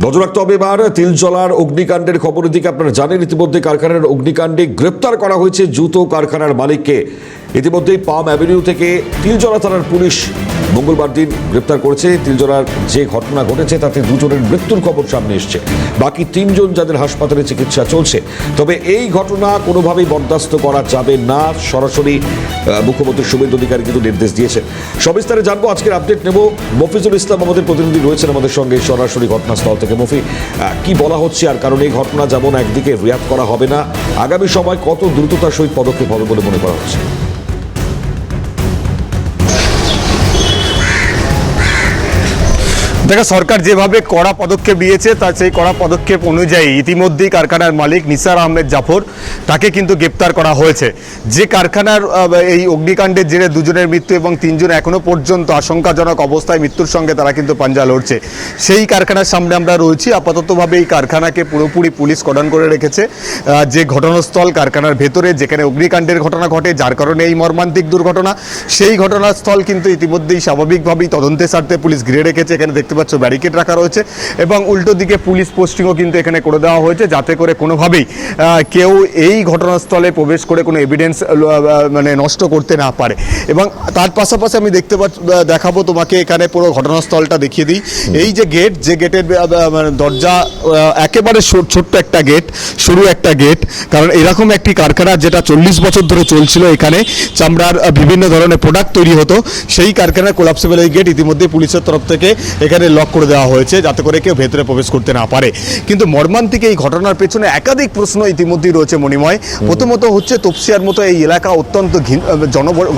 নজর রাখতে হবে এবার তিলজলার অগ্নিকাণ্ডের খবরের দিকে। আপনারা জানেন ইতিমধ্যে কারখানার অগ্নিকাণ্ডে গ্রেপ্তার করা হয়েছে জুতো কারখানার মালিককে। ইতিমধ্যেই পাম অ্যাভিনিউ থেকে তিলজলা থানার পুলিশ মঙ্গলবার দিন গ্রেপ্তার করেছে। তিলজলার যে ঘটনা ঘটেছে তাতে দুজনের মৃত্যুর খবর সামনে এসছে, বাকি তিনজন যাদের হাসপাতালে চিকিৎসা চলছে। তবে এই ঘটনা কোনোভাবেই বরদাস্ত করা যাবে না, সরাসরি মুখ্যমন্ত্রী শুভেন্দু অধিকারী কিন্তু নির্দেশ দিয়েছেন। সবিস্তারে জানবো, আজকের আপডেট নেব। মফিজুল ইসলাম আমাদের প্রতিনিধি রয়েছেন আমাদের সঙ্গে সরাসরি ঘটনাস্থল থেকে। মফি, কি বলা হচ্ছে? আর কারণ এই ঘটনা যেমন একদিকে রিয়াক্ট করা হবে না, আগামী সময় কত দ্রুততার সহিত পদক্ষেপ হবে বলে মনে করা হচ্ছে? দেখো, সরকার যেভাবে কড়া পদক্ষেপ নিয়েছে তার সেই কড়া পদক্ষেপ অনুযায়ী ইতিমধ্যেই কারখানার মালিক নিসার আহমেদ জাফর তাকে কিন্তু গ্রেপ্তার করা হয়েছে। যে কারখানার এই অগ্নিকাণ্ডের জেরে দুজনের মৃত্যু এবং তিনজন এখনো পর্যন্ত আশঙ্কাজনক অবস্থায় মৃত্যুর সঙ্গে তারা কিন্তু পাঞ্জা লড়ছে, সেই কারখানার সামনে আমরা রয়েছি। আপাততভাবে এই কারখানাকে পুরোপুরি পুলিশ কর্ডন করে রেখেছে। যে ঘটনাস্থল কারখানার ভেতরে যেখানে অগ্নিকাণ্ডের ঘটনা ঘটে, যার কারণে এই মর্মান্তিক দুর্ঘটনা, সেই ঘটনাস্থল কিন্তু ইতিমধ্যেই স্বাভাবিকভাবেই তদন্তের স্বার্থে পুলিশ ঘিরে রেখেছে। এখানে দেখতে পাচ্ছ ব্যারিকেড রাখা রয়েছে এবং উল্টো দিকে পুলিশ পোস্টিংও কিন্তু এখানে করে দেওয়া হয়েছে, যাতে করে কোনোভাবেই কেউ এই ঘটনাস্থলে প্রবেশ করে কোনো এভিডেন্স মানে নষ্ট করতে না পারে। এবং তার পাশাপাশি আমি দেখাবো তোমাকে এখানে পুরো ঘটনাস্থলটা দেখিয়ে দিই। এই যে গেট, যে গেটের মানে দরজা একেবারে ছোট্ট একটা গেট, সরু একটা গেট, কারণ এরকম একটি কারখানা যেটা 40 বছর ধরে চলছিল, এখানে চামড়ার বিভিন্ন ধরনের প্রোডাক্ট তৈরি হতো, সেই কারখানার কোলাপসেবল এই গেট ইতিমধ্যে পুলিশের তরফ থেকে এখানে লক করে দেওয়া হয়েছে, যাতে করে কেউ ভেতরে প্রবেশ করতে না পারে। কিন্তু মর্মান্তিক এই ঘটনার পেছনে একাধিক প্রশ্ন ইতিমধ্যেই রয়েছে মণিময়। প্রথমত হচ্ছে তপসিয়ার মতো এই এলাকা অত্যন্ত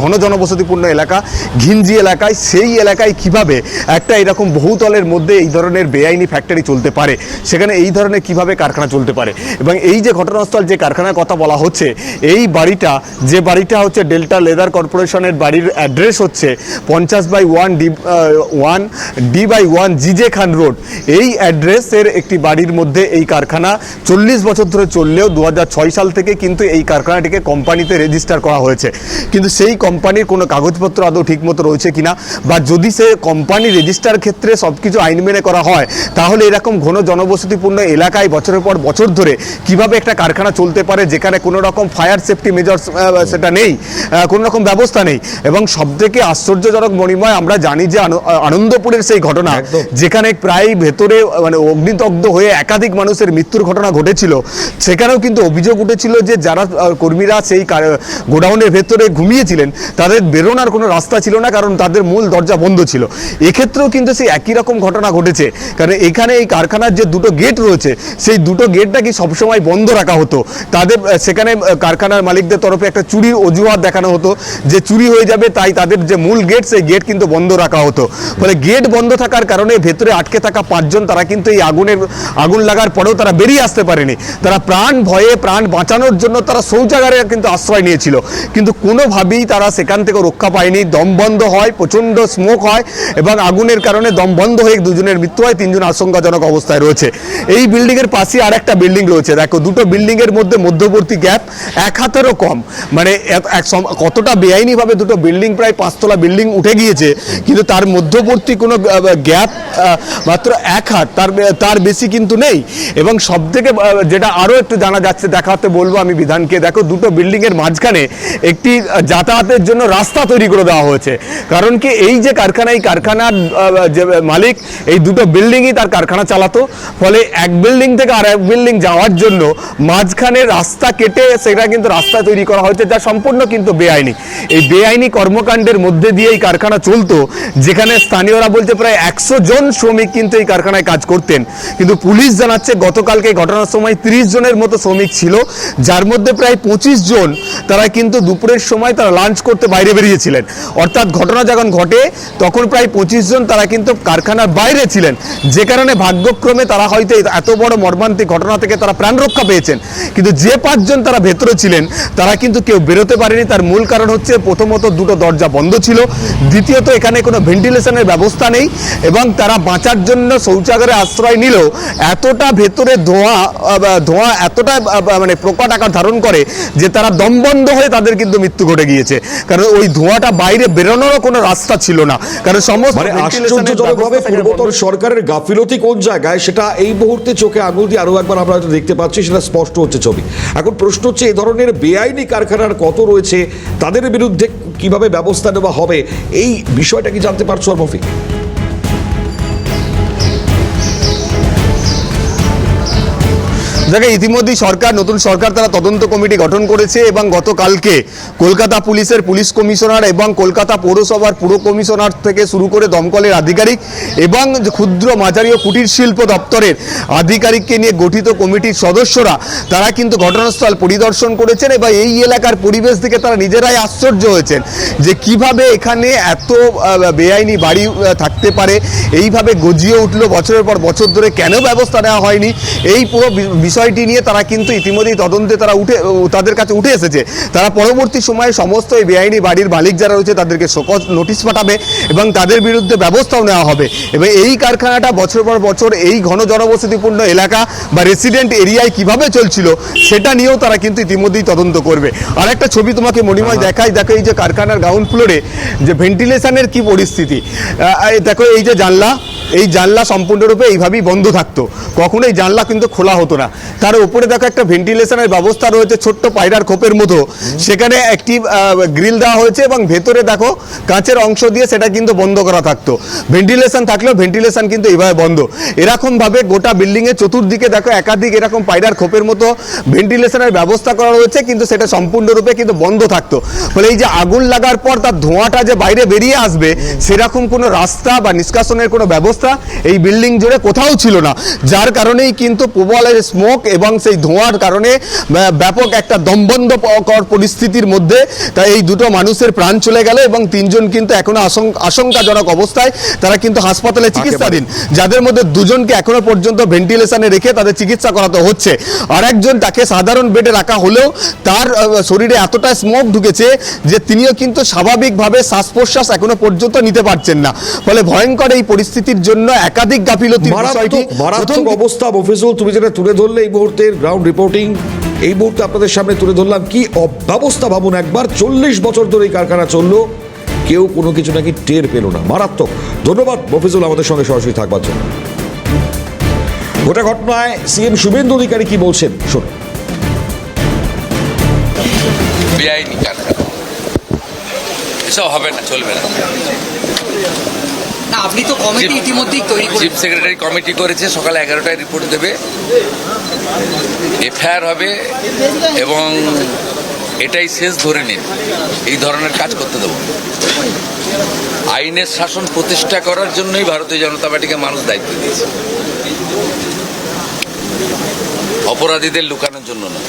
ঘন জনবসতিপূর্ণ এলাকা, ঘিঞ্জি এলাকায়, সেই এলাকায় কিভাবে একটা এরকম বহুতলের মধ্যে এই ধরনের বেআইনি ফ্যাক্টরি চলতে পারে, সেখানে এই ধরনের কিভাবে কারখানা চলতে পারে। এবং এই যে ঘটনাস্থল, যে কারখানার কথা বলা হচ্ছে, এই বাড়িটা, যে বাড়িটা হচ্ছে ডেল্টা লেদার কর্পোরেশনের বাড়ির অ্যাড্রেস হচ্ছে 50/1 জিজে খান রোড। এই অ্যাড্রেসের একটি বাড়ির মধ্যে এই কারখানা 40 বছর ধরে চললেও 2006 সাল থেকে কিন্তু এই কারখানাটিকে কোম্পানিতে রেজিস্টার করা হয়েছে। কিন্তু সেই কোম্পানির কোনো কাগজপত্র আদৌ ঠিকমতো রয়েছে কিনা, বা যদি সে কোম্পানি রেজিস্টার ক্ষেত্রে সব কিছু আইন মেনে করা হয়, তাহলে এরকম ঘন জনবসতিপূর্ণ এলাকায় বছরের পর বছর ধরে কিভাবে একটা কারখানা চলতে পারে, যেখানে কোনো রকম ফায়ার সেফটি মেজার্স সেটা নেই, কোনো রকম ব্যবস্থা নেই। এবং সবথেকে আশ্চর্যজনক মণিময়, আমরা জানি যে আনন্দপুরের সেই ঘটনা, যেখানে প্রায় ভেতরে মানে অগ্নিদগ্ধ হয়ে একাধিক মানুষের মৃত্যুর ঘটনা ঘটেছিল, সেখানেও কিন্তু অভিযোগ উঠেছিল যে যারা কর্মীরা সেই গোডাউনের ভেতরে ঘুমিয়েছিলেন, তাদের বেরোনোর কোনো রাস্তা ছিল না, কারণ তাদের মূল দরজা বন্ধ ছিল। এক্ষেত্রেও কিন্তু সেই একই রকম ঘটনা ঘটেছে, কারণ এখানে এই কারখানার যে দুটো গেট রয়েছে, সেই দুটো গেটটা কি সবসময় বন্ধ রাখা হতো। তাদের সেখানে কারখানার মালিকদের তরফে একটা চুরির অজুহাত দেখানো হতো, যে চুরি হয়ে যাবে, তাই তাদের যে মূল গেট, সেই গেট কিন্তু বন্ধ রাখা হতো। ফলে গেট বন্ধ থাকার কারণে ভেতরে আটকে থাকা 5 জন, তারা কিন্তু এই আগুন লাগার পরেও তারা বেরিয়ে আসতে পারেনি। তারা প্রাণ ভয়ে, প্রাণ বাঁচানোর জন্য তারা শৌচাগারে কিন্তু আশ্রয় নিয়েছিল, কিন্তু কোনোভাবেই তারা সেখান থেকে রক্ষা পায়নি। দম বন্ধ হয়, প্রচণ্ড স্মোক হয় এবং আগুনের কারণে দম বন্ধ হয়ে দুজনের মৃত্যু হয়, 3 জন আশঙ্কাজনক অবস্থায় রয়েছে। এই বিল্ডিংয়ের পাশে আর একটা বিল্ডিং রয়েছে, দেখো দুটো বিল্ডিংয়ের মধ্যে মধ্যবর্তী গ্যাপ 1 হাতেরও কম। মানে কতটা বেআইনিভাবে দুটো বিল্ডিং, প্রায় 5 তলা বিল্ডিং উঠে গিয়েছে, কিন্তু তার মধ্যবর্তী কোনো গ্যাপ মাত্র 1 হাত, তার বেশি কিন্তু নেই। এবং সব থেকে যেটা আরও একটু জানা যাচ্ছে, দেখাতে বলবো আমি বিধানকে, দেখো দুটো বিল্ডিংয়ের মাঝখানে একটি যাতায়াতের জন্য রাস্তা তৈরি করে দেওয়া হয়েছে। কারণ কি, এই যে কারখানা, এই কারখানার যে মালিক, এই দুটো বিল্ডিংই তার কারখানা চালাতো। ফলে এক বিল্ডিং থেকে আর এক বিল্ডিং যাওয়ার জন্য মাঝখানে রাস্তা কেটে সেটা কিন্তু রাস্তা তৈরি করা হয়েছে, যা সম্পূর্ণ কিন্তু বেআইনি। এই বেআইনি কর্মকাণ্ডের মধ্যে দিয়ে এই কারখানা চলতো, যেখানে স্থানীয়রা বলছে প্রায় 100 জন শ্রমিক কিন্তু এই কারখানায় কাজ করতেন। কিন্তু পুলিশ জানাচ্ছে গতকালকে ঘটনার সময় 30 জনের মতো শ্রমিক ছিল, যার মধ্যে প্রায় 25 জন তারা কিন্তু দুপুরের সময় তারা লাঞ্চ করতে বাইরে বেরিয়েছিলেন। অর্থাৎ ঘটনা যখন ঘটে তখন প্রায় 25 জন তারা কিন্তু কারখানার বাইরে ছিলেন, যে কারণে ভাগ্যক্রমে তারা হয়তো এত বড় মর্মান্তিক ঘটনা থেকে তারা প্রাণ রক্ষা পেয়েছেন। কিন্তু যে 5 জন তারা ভেতরে ছিলেন, তারা কিন্তু কেউ বেরোতে পারেনি। তার মূল কারণ হচ্ছে, প্রথমত দুটো দরজা বন্ধ ছিল, দ্বিতীয়ত এখানে কোনো ভেন্টিলেশনের ব্যবস্থা নেই, এবং এবং তারা বাঁচার জন্য শৌচাগারে আশ্রয় নিলেও এতটা ভেতরে ধোঁয়া এতটা মানে প্রকট আকার ধারণ করে যে তারা দমবন্ধ হয়ে তাদের কিন্তু মৃত্যু ঘটে গিয়েছে, কারণ ওই ধোঁয়াটা বাইরে বেরোনোরও কোনো রাস্তা ছিল না, কারণ সমস্ত মানে আশ্চর্যজনকভাবে পূর্বতন সরকারের গাফিলতি কোন জায়গায় সেটা এই মুহূর্তে চোখে আঙুল দিয়ে আরো একবার আমরা হয়তো দেখতে পাচ্ছি, সেটা স্পষ্ট হচ্ছে ছবি। এখন প্রশ্ন হচ্ছে এই ধরনের বেআইনি কারখানার কত রয়েছে, তাদের বিরুদ্ধে কিভাবে ব্যবস্থা নেওয়া হবে, এই বিষয়টা কি জানতে পারছো আর মফিক? দেখো, ইতিমধ্যেই নতুন সরকার তারা তদন্ত কমিটি গঠন করেছে এবং গতকালকে কলকাতা পুলিশের পুলিশ কমিশনার এবং কলকাতা পৌরসভার পুর কমিশনার থেকে শুরু করে দমকলের আধিকারিক এবং ক্ষুদ্র মাঝারি ও কুটির শিল্প দপ্তরের আধিকারিককে নিয়ে গঠিত কমিটির সদস্যরা তারা কিন্তু ঘটনাস্থল পরিদর্শন করেছেন এবং এই এলাকার পরিবেশ থেকে তারা নিজেরাই আশ্চর্য হয়েছেন যে কিভাবে এখানে এত বেআইনি বাড়ি থাকতে পারে, এইভাবে গজিয়ে উঠলো বছরের পর বছর ধরে, কেন ব্যবস্থা নেওয়া হয়নি, এই পুরো বিষয়টি নিয়ে তারা কিন্তু ইতিমধ্যেই তদন্তে তাদের কাছে উঠে এসেছে। তারা পরবর্তী সময়ে সমস্ত এই বেআইনি বাড়ির মালিক যারা রয়েছে তাদেরকে শোকজ নোটিশ পাঠাবে এবং তাদের বিরুদ্ধে ব্যবস্থাও নেওয়া হবে। এবং এই কারখানাটা বছর পর বছর এই ঘন জনবসতিপূর্ণ এলাকা বা রেসিডেন্ট এরিয়ায় কিভাবে চলছিল সেটা নিয়েও তারা কিন্তু ইতিমধ্যেই তদন্ত করবে। আর একটা ছবি তোমাকে মণিময় দেখাই, দেখো এই যে কারখানার গ্রাউন্ড ফ্লোরে যে ভেন্টিলেশনের কি পরিস্থিতি, দেখো এই যে জানলা সম্পূর্ণরূপে এইভাবেই বন্ধ থাকতো, কখনো এই জানলা কিন্তু খোলা হতো না। তার উপরে দেখো একটা ভেন্টিলেশনের ব্যবস্থা রয়েছে ছোট্ট পায়রার খোপের মতো, সেখানে একটি গ্রিল দেওয়া হয়েছে এবং ভেতরে দেখো কাঁচের অংশ দিয়ে সেটা কিন্তু বন্ধ করা থাকতো। ভেন্টিলেশন থাকলেও ভেন্টিলেশন কিন্তু এইভাবে বন্ধ। এরকম ভাবে গোটা বিল্ডিং এর চতুর্দিকে দেখো একাধিক এরকম পায়রার খোপের মতো ভেন্টিলেশনের ব্যবস্থা করা রয়েছে, কিন্তু সেটা সম্পূর্ণরূপে কিন্তু বন্ধ থাকতো। ফলে এই যে আগুন লাগার পর তার ধোঁয়াটা যে বাইরে বেরিয়ে আসবে সেরকম কোনো রাস্তা বা নিষ্কাশনের কোনো ব্যবস্থা এই বিল্ডিং জুড়ে কোথাও ছিল না, যার কারণেই কিন্তু প্রবল স্মোক এবং সেই ধোঁয়ার কারণে ব্যাপক একটা দমবন্ধকর পরিস্থিতির মধ্যে তাই এই দুটো মানুষের প্রাণ চলে গেল এবং তিনজন কিন্তু এখনো আশঙ্কাজনক অবস্থায় তারা কিন্তু হাসপাতালে চিকিৎসাধীন, যাদের মধ্যে দুজনকে এখনো পর্যন্ত ভেন্টিলেশনে রেখে তাদের চিকিৎসা করাতে হচ্ছে। আর একজন তাকে সাধারণ বেডে রাখা হলেও তার শরীরে এতটা স্মোক ঢুকেছে যে তিনিও কিন্তু স্বাভাবিকভাবে শ্বাস প্রশ্বাস এখনো পর্যন্ত নিতে পারছেন না। ফলে ভয়ঙ্কর এই পরিস্থিতির জন্য একাধিক গাফিলতির বিষয়টি মারাত্মক অবস্থা। মফিজুল, তুমি যেটা তুলে ধরলে এই মুহূর্তের গ্রাউন্ড রিপোর্টিং, এই মুহূর্তে আপনাদের সামনে তুলে ধরলাম, কি অব্যবস্থা ভাবুন একবার। 40 বছর ধরে এই কারখানা চললো, কেউ কোনো কিছু নাকি টের পেল না। মারাত্মক। ধন্যবাদ মফিজুল আমাদের সঙ্গে সরাসরি থাকবার জন্য। গোটা ঘটনায় সিএম শুভেন্দু অধিকারী কি বলছেন শুনুন। বেআইনি কারখানা এসব হবে না, চলবে না। না, আপনি তো কমিটি ইতিমধ্যেই তৈরি করে চিফ সেক্রেটারি কমিটি করেছে, সকালে 11টায় রিপোর্ট দেবে, এফআইআর হবে এবং এটাই শেষ ধরে নিন, এই ধরনের কাজ করতে দেবো। আইনের শাসন প্রতিষ্ঠা করার জন্যই ভারতীয় জনতা পার্টিকে মানুষ দায়িত্ব দিয়েছে, অপরাধীদের লুকানোর জন্য না।